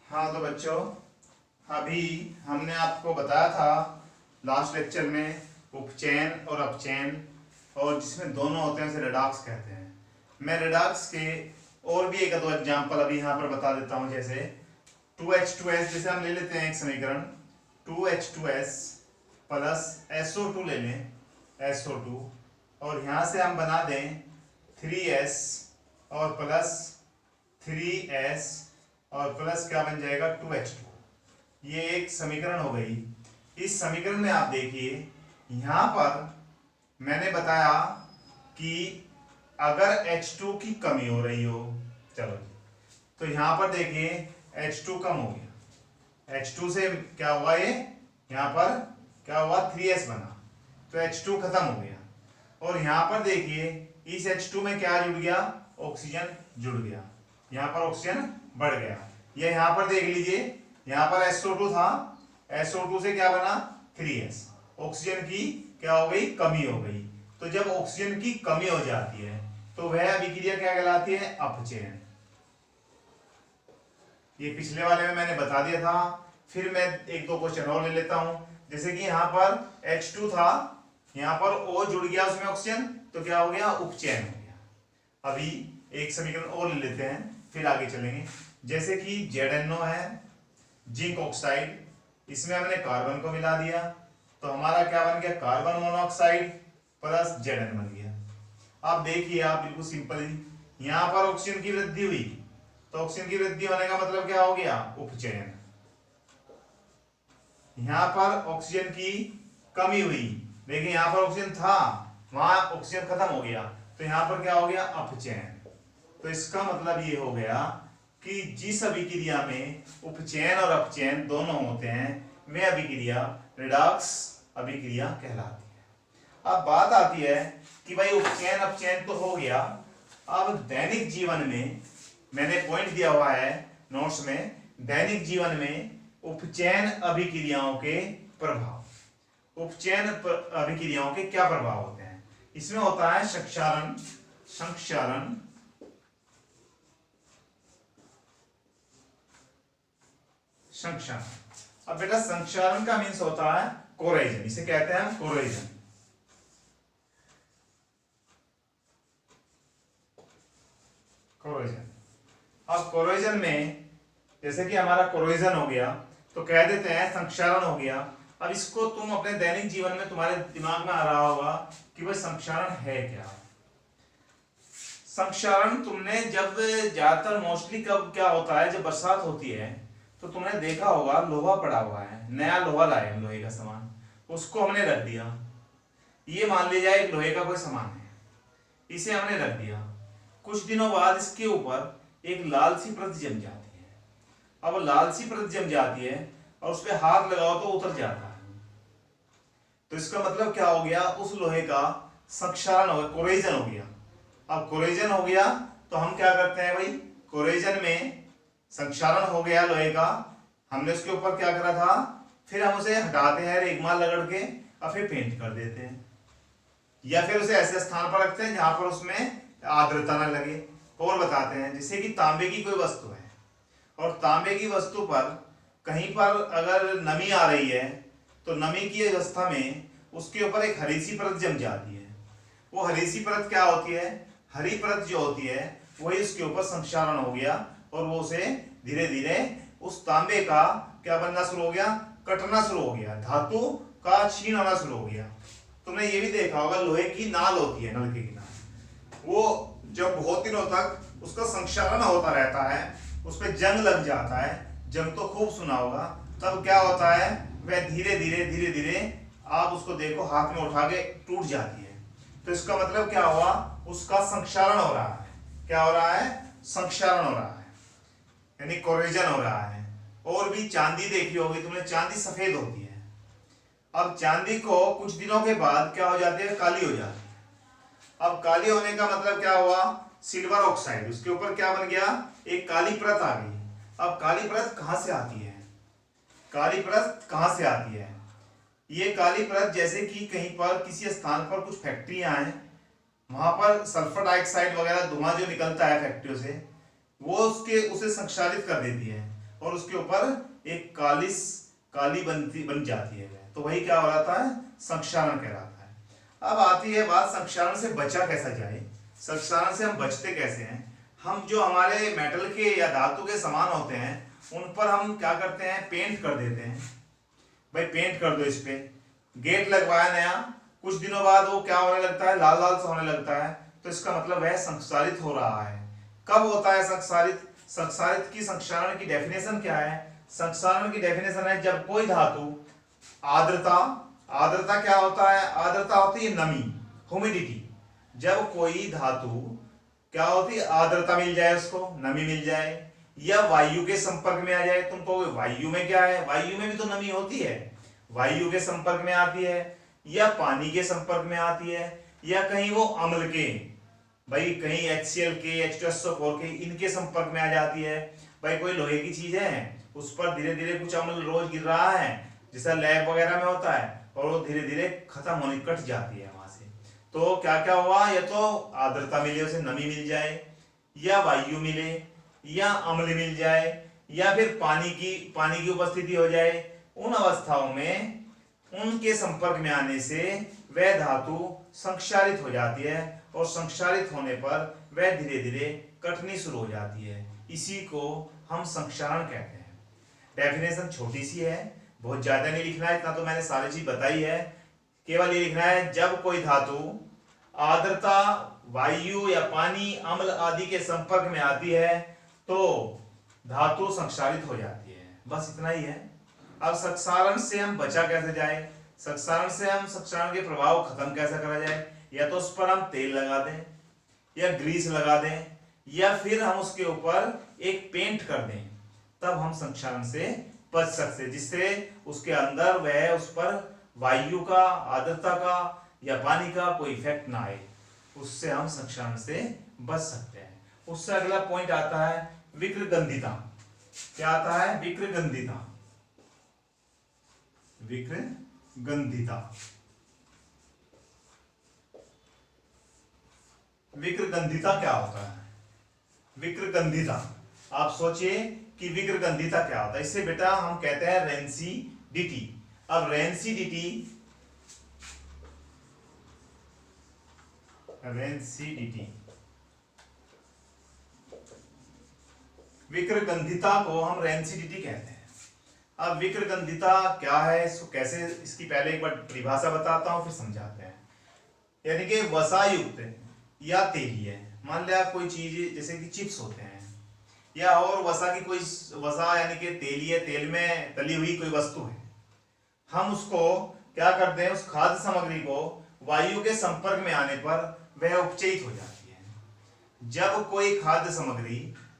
हाँ तो बच्चों, अभी हमने आपको बताया था लास्ट लेक्चर में उपचयन और अपचयन, और जिसमें दोनों होते हैं उसे रिडॉक्स कहते हैं। मैं रिडॉक्स के और भी एक दो एग्जांपल अभी यहाँ पर बता देता हूँ। जैसे 2H2S, जैसे हम ले लेते हैं एक समीकरण 2H2S प्लस SO2 ले लें, SO2, और यहाँ से हम बना दें 3S और प्लस 3S और प्लस क्या बन जाएगा 2H2। ये एक समीकरण हो गई। इस समीकरण में आप देखिए, यहाँ पर मैंने बताया कि अगर H2 की कमी हो रही हो, चलो तो यहाँ पर देखिए H2 कम हो गया, H2 से क्या हुआ, ये यहाँ पर क्या हुआ 3S बना, तो H2 खत्म हो गया। और यहाँ पर देखिए इस H2 में क्या जुड़ गया, ऑक्सीजन जुड़ गया, यहाँ पर ऑक्सीजन बढ़ गया। ये यहाँ पर देख लीजिए, यहाँ पर SO2 था, SO2 से क्या बना 3S, ऑक्सीजन की क्या हो गई, कमी हो गई। तो जब ऑक्सीजन की कमी हो जाती है तो वह अभिक्रिया क्या कहलाती है, अपचयन। ये पिछले वाले में मैंने बता दिया था। फिर मैं एक दो क्वेश्चन और ले लेता हूं। जैसे कि यहाँ पर H2 था, यहाँ पर O जुड़ गया उसमें ऑक्सीजन, तो क्या हो गया, उपचयन हो गया। अभी एक समीकरण और ले लेते हैं, फिर आगे चलेंगे। जैसे कि ZNO है, जिंक ऑक्साइड, इसमें हमने कार्बन को मिला दिया, तो हमारा क्या बन गया, कार्बन मोनोऑक्साइड प्लस Zn बन गया। आप देखिए, आप बिल्कुल सिंपल ही, यहाँ पर ऑक्सीजन की वृद्धि हुई, तो ऑक्सीजन की वृद्धि होने का मतलब क्या हो गया, उपचयन। यहाँ पर ऑक्सीजन की कमी हुई, लेकिन यहाँ पर ऑक्सीजन था, वहां ऑक्सीजन खत्म हो गया, तो यहाँ पर क्या हो गया, अपचयन। तो इसका मतलब ये हो गया कि जिस अभिक्रिया में उपचयन और अपचयन दोनों होते हैं, वह अभिक्रिया रिडॉक्स अभिक्रिया कहलाती है। अब बात आती है कि भाई उपचयन अपचयन तो हो गया, अब दैनिक जीवन में मैंने पॉइंट दिया हुआ है नोट्स में, दैनिक जीवन में उपचयन अभिक्रियाओं के प्रभाव, उपचयन अभिक्रियाओं के क्या प्रभाव होते हैं। इसमें होता है संक्षारण, संक्षारण, संक्षारण। अब बेटा संक्षारण का मीन्स होता है कोरेजन, इसे कहते हैं हम कोरेजन। कोरोजन, अब कोरोजन में जैसे कि हमारा कोरोजन हो गया, तो कह देते हैं संक्षारण हो गया। अब इसको तुम अपने दैनिक जीवन में तुम्हारे दिमाग में आ रहा होगा कि भाई संक्षारण है क्या। संक्षारण तुमने जब ज्यादातर मोस्टली कब क्या होता है, जब बरसात होती है तो तुमने देखा होगा लोहा पड़ा हुआ है, नया लोहा लाए हम, लोहे का सामान, उसको हमने रख दिया। ये मान लीजिए एक लोहे का कोई सामान है, इसे हमने रख दिया, कुछ दिनों बाद इसके ऊपर एक लाल सी परत जम जाती है। अब लाल सी परत जम जाती है और उस पर हाथ लगाओ तो उतर जाता है, तो इसका मतलब क्या हो गया, उस लोहे का संक्षारण हो गया, कोरेजन हो गया। अब कोरेजन हो गया तो हम क्या करते हैं भाई, कोरेजन में संक्षारण हो गया लोहे का, हमने उसके ऊपर क्या करा था, फिर हम उसे हटाते हैं रेगमाल रगड़ के और फिर पेंट कर देते हैं, या फिर उसे ऐसे स्थान पर रखते हैं जहां पर उसमें आर्द्रता न लगे। और बताते हैं, जैसे कि तांबे की कोई वस्तु है और तांबे की वस्तु पर कहीं पर अगर नमी आ रही है, तो नमी की अवस्था में उसके ऊपर एक हरी सी परत जम जाती है। वो हरी सी परत क्या होती है, हरी परत जो होती है वही उसके ऊपर संक्षारण हो गया, और वो उसे धीरे धीरे उस तांबे का क्या बनना शुरू हो गया, कटना शुरू हो गया, धातु का क्षीण होना शुरू हो गया। तुमने ये भी देखा होगा, लोहे की नाल होती है, नलके की नाल, वो जब बहुत दिनों तक उसका संक्षारण होता रहता है, उस पर जंग लग जाता है, जंग तो खूब सुना होगा, तब क्या होता है, वह धीरे धीरे आप उसको देखो हाथ में उठा के टूट जाती है। तो इसका मतलब क्या हुआ, उसका संक्षारण हो रहा है। क्या हो रहा है, संक्षारण हो रहा है, यानी कोरेजन हो रहा है। और भी चांदी देखी होगी तुमने, चांदी सफेद होती है, अब चांदी को कुछ दिनों के बाद क्या हो जाती है, काली हो जाती है। अब काली होने का मतलब क्या हुआ, सिल्वर ऑक्साइड, उसके ऊपर क्या बन गया, एक काली परत आ गई। अब काली परत कहां से आती है, काली परत कहां से आती है, ये काली परत जैसे कि कहीं पर किसी स्थान पर कुछ फैक्ट्रियां हैं, वहां पर सल्फर डाइऑक्साइड वगैरह धुआं जो निकलता है फैक्ट्रियों से, वो उसे संक्षारित कर देती है और उसके ऊपर एक काली बन जाती है, तो वही क्या हो जाता है, संक्षारण कहलाता है। अब आती है बात संक्षारण से बचा कैसा जाए। संक्षारण से हम बचते कैसे हैं। हम जो हमारे मेटल के या धातु के सामान होते हैं उन पर हम क्या करते हैं, पेंट कर देते हैं। भाई पेंट कर दो, इस पे गेट लगवाया नया, कुछ दिनों बाद वो क्या होने लगता है, लाल लाल सा होने लगता है, तो इसका मतलब वह संक्षारित हो रहा है। कब होता है संक्षारित, संक्षारित की संक्षारण की डेफिनेशन क्या है। संक्षारण की डेफिनेशन है जब कोई धातु आर्द्रता, आर्द्रता क्या होता है, आर्द्रता होती है नमी, ह्यूमिडिटी। जब कोई धातु क्या होती है, आर्द्रता मिल जाए, उसको नमी मिल जाए, या वायु के संपर्क में आ जाए। तुम कहोगे वायु में क्या है, वायु में भी तो नमी होती है, वायु के संपर्क में आती है, या पानी के संपर्क में आती है, या कहीं वो अम्ल के, भाई कहीं HCl के, H2SO4 के, इनके संपर्क में आ जाती है। भाई कोई लोहे की चीज है, उस पर धीरे धीरे कुछ अम्ल रोज गिर रहा है, जैसा लैब वगैरह में होता है, और वो धीरे धीरे खत्म होने कट जाती है वहां से। तो क्या क्या हुआ, या तो आर्द्रता मिले, उसे नमी मिल जाए, या वायु मिले, या अम्ल मिल जाए, या फिर पानी की उपस्थिति हो जाए। उन अवस्थाओं में उनके संपर्क में आने से वह धातु संक्षारित हो जाती है, और संक्षारित होने पर वह धीरे धीरे कटनी शुरू हो जाती है। इसी को हम संक्षारण कहते हैं। डेफिनेशन छोटी सी है, बहुत ज्यादा नहीं लिखना है, इतना तो मैंने सारी चीज बताई है। केवल ये लिखना है जब कोई धातु आर्द्रता, वायु या पानी, अम्ल आदि के संपर्क में आती है तो धातु संक्षारित हो जाती है, बस इतना ही है। अब संक्षारण से हम बचा कैसे जाए, संक्षारण से हम संक्षारण के प्रभाव खत्म कैसे करा जाए। या तो उस पर हम तेल लगा दें, या ग्रीस लगा दें, या फिर हम उसके ऊपर एक पेंट कर दें, तब हम संक्षारण से बच सकते, जिससे उसके अंदर वह उस पर वायु का, आर्द्रता का या पानी का कोई इफेक्ट ना आए, उससे हम संक्षारण से बच सकते हैं। उससे अगला पॉइंट आता है विकृगंधिता। क्या आता है, विकृगंधिता। विकृगंधिता, विकृगंधिता क्या होता है। विकृगंधिता, आप सोचिए कि विकृगंधिता क्या होता है। इससे बेटा हम कहते हैं रेंसिडिटी। अब रेंसिडिटी, रेंसिडिटी, विकृगंधिता को हम रेंसिडिटी कहते हैं। अब विकृगंधिता क्या है, इसको कैसे, इसकी पहले एक बार परिभाषा बताता हूं फिर समझाते हैं। यानी कि वसायुक्त या तेलीय, मान लिया कोई चीज जैसे कि चिप्स होते हैं, या और वसा की कोई वसा यानी कि तेलीय, तेल में तली हुई कोई वस्तु है, हम उसको क्या करते हैं, उस खाद्य सामग्री को वायु के संपर्क में आने पर वह उपचयित हो जाती है। जब कोई खाद्य सामग्री,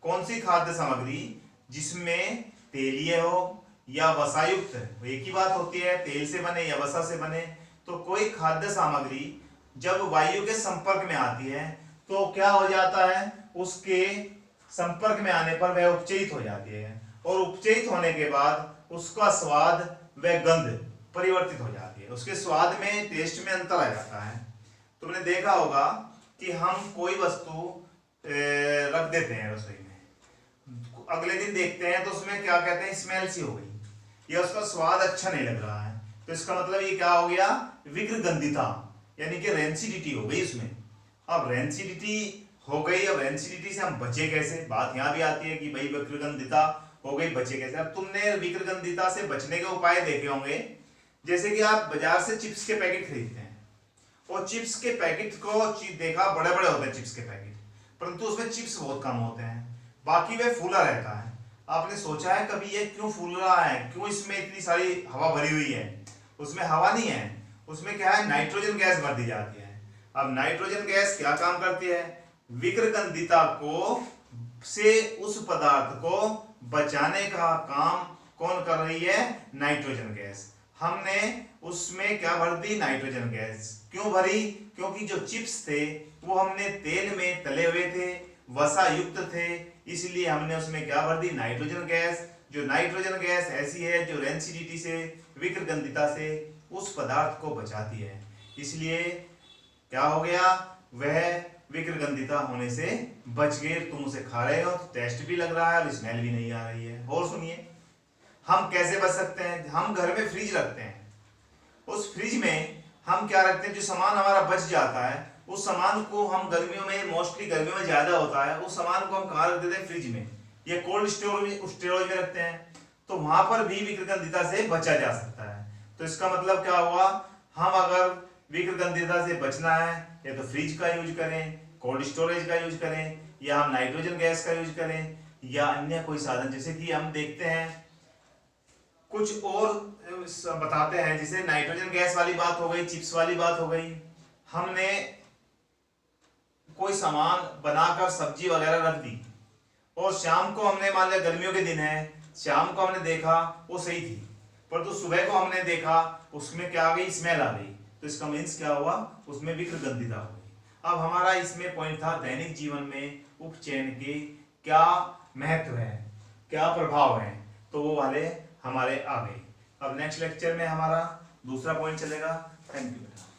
कौन सी खाद्य सामग्री, जिसमें तेलीय हो या वसायुक्त, एक ही बात होती है, तेल से बने या वसा से बने, तो कोई खाद्य सामग्री जब वायु के संपर्क में आती है तो क्या हो जाता है, उसके संपर्क में आने पर वह उपचयित हो जाती है, और उपचयित होने के बाद उसका स्वाद व गंध परिवर्तित हो जाती है, उसके स्वाद में, टेस्ट में अंतर आ जाता है। तुमने देखा होगा कि हम कोई वस्तु रख देते हैं रसोई में, अगले दिन देखते हैं तो उसमें क्या कहते हैं, स्मेल सी हो गई, या उसका स्वाद अच्छा नहीं लग रहा है, तो इसका मतलब ये क्या हो गया, विकृगंधिता, यानी कि रेंसिडिटी हो गई उसमें। अब रेंसिडिटी हो गई, अब रेंसिडिटी से हम बचे कैसे, बात यहाँ भी आती है कि भाई विकृगंधिता हो गई, बचे कैसे। अब तुमने विकृगंधिता से बचने के उपाय देखे होंगे, जैसे कि आप बाजार से चिप्स के पैकेट खरीदते हैं, और चिप्स के पैकेट को देखा, बड़े बड़े होते हैं चिप्स के पैकेट, परंतु उसमें चिप्स बहुत कम होते हैं, बाकी वह फूला रहता है। आपने सोचा है कभी ये क्यों फूल रहा है, क्यों इसमें इतनी सारी हवा भरी हुई है। उसमें हवा नहीं है, उसमें क्या है, नाइट्रोजन गैस भर दी जाती है। अब नाइट्रोजन गैस क्या काम करती है, विकृगंधिता को से उस पदार्थ को बचाने का काम कौन कर रही है, नाइट्रोजन गैस। हमने उसमें क्या भर दी, नाइट्रोजन गैस। क्यों भरी, क्योंकि जो चिप्स थे वो हमने तेल में तले हुए थे, वसा युक्त थे, इसलिए हमने उसमें क्या भर दी, नाइट्रोजन गैस। जो नाइट्रोजन गैस ऐसी है जो रेंसिडिटी से, विकृगंधिता से उस पदार्थ को बचाती है, इसलिए क्या हो गया, वह विकृगंधिता होने से बच गए। तुम उसे खा रहे हो तो टेस्ट भी लग रहा है और स्मेल भी नहीं आ रही है। और सुनिए हम कैसे बच सकते हैं। हम घर में फ्रिज रखते हैं, उस फ्रिज में हम क्या रखते हैं, जो सामान हमारा बच जाता है उस सामान को हम गर्मियों में, मोस्टली गर्मियों में ज्यादा होता है, उस सामान को हम कहाँ रख देते हैं, फ्रिज में या कोल्ड स्टोरेज में रखते हैं। तो वहां पर भी विकृगंधिता से बचा जा सकता है। तो इसका मतलब क्या हुआ, हम अगर विकृगंधिता से बचना है या तो फ्रिज का यूज करें, कोल्ड स्टोरेज का यूज करें, या हम नाइट्रोजन गैस का यूज करें, या अन्य कोई साधन। जैसे कि हम देखते हैं कुछ और बताते हैं, जैसे नाइट्रोजन गैस वाली बात हो गई, चिप्स वाली बात हो गई। हमने कोई सामान बनाकर सब्जी वगैरह रख दी और शाम को हमने, मान लिया गर्मियों के दिन है, शाम को हमने देखा वो सही थी, पर तो सुबह को हमने देखा उसमें क्या आ गई, स्मेल आ गई। तो इसका मीन्स क्या हुआ, उसमें विकृगंधिता हो गई। अब हमारा इसमें पॉइंट था दैनिक जीवन में उपचयन के क्या महत्व है, क्या प्रभाव है, तो वो वाले हमारे आ गए। अब नेक्स्ट लेक्चर में हमारा दूसरा पॉइंट चलेगा। थैंक यू बेटा।